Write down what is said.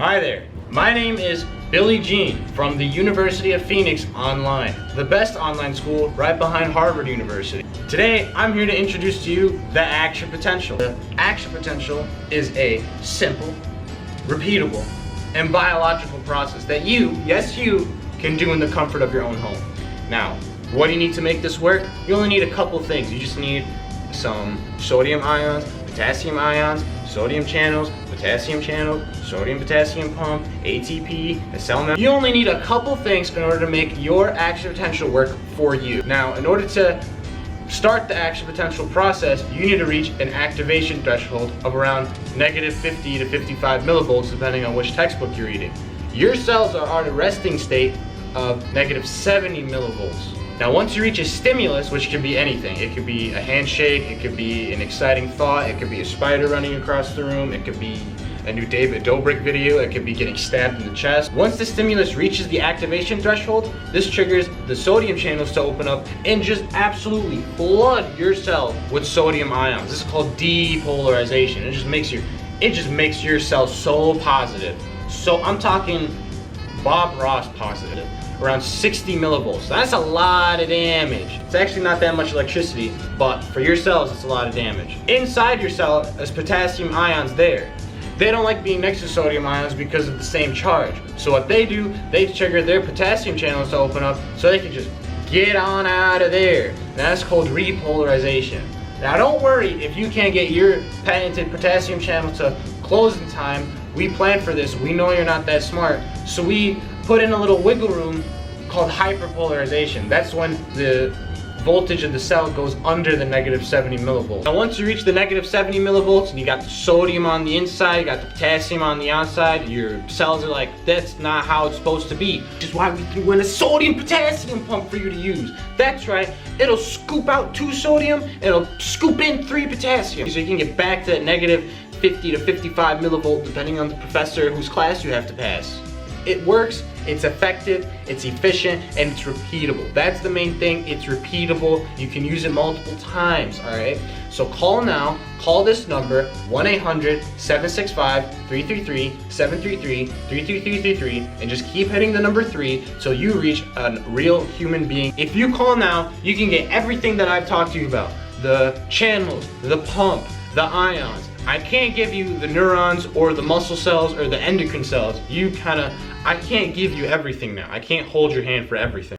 Hi there, my name is Billie Jean from the University of Phoenix Online, the best online school right behind Harvard University. Today, I'm here to introduce to you the action potential. The action potential is a simple, repeatable, and biological process that you, yes you, can do in the comfort of your own home. Now, what do you need to make this work? You only need a couple things. You just need some sodium ions, potassium ions, sodium channels, sodium potassium pump, ATP, a cell membrane. You only need a couple things in order to make your action potential work for you. Now, in order to start the action potential process, you need to reach an activation threshold of around -50 to 55 millivolts, depending on which textbook you're reading. Your cells are at a resting state of -70 millivolts. Now, once you reach a stimulus, which could be anything, it could be a handshake, it could be an exciting thought, it could be a spider running across the room, it could be a new David Dobrik video, it could be getting stabbed in the chest. Once the stimulus reaches the activation threshold, this triggers the sodium channels to open up and just absolutely flood your cell with sodium ions. This is called depolarization. It just makes your cell so positive. So I'm talking Bob Ross positive. Around 60 millivolts. That's a lot of damage. It's actually not that much electricity, but for your cells, it's a lot of damage. Inside your cell, there's potassium ions there. They don't like being next to sodium ions because of the same charge. So what they do, they trigger their potassium channels to open up so they can just get on out of there. That's called repolarization. Now don't worry if you can't get your patented potassium channel to close in time. We planned for this. We know you're not that smart. So we put in a little wiggle room called hyperpolarization. That's when the voltage of the cell goes under the -70 millivolts. Now once you reach the -70 millivolts and you got the sodium on the inside, you got the potassium on the outside, your cells are like, that's not how it's supposed to be. Which is why we threw in a sodium potassium pump for you to use. That's right, it'll scoop out 2 sodium and it'll scoop in 3 potassium. So you can get back to that -50 to 55 millivolt depending on the professor whose class you have to pass. It works, it's effective, it's efficient, and it's repeatable. That's the main thing, it's repeatable. You can use it multiple times, all right? So call now, call this number, 1-800-765-333, 733-33333, and just keep hitting the number 3 till you reach a real human being. If you call now, you can get everything that I've talked to you about. The channels, the pump, the ions. I can't give you the neurons or the muscle cells or the endocrine cells. I can't give you everything now. I can't hold your hand for everything.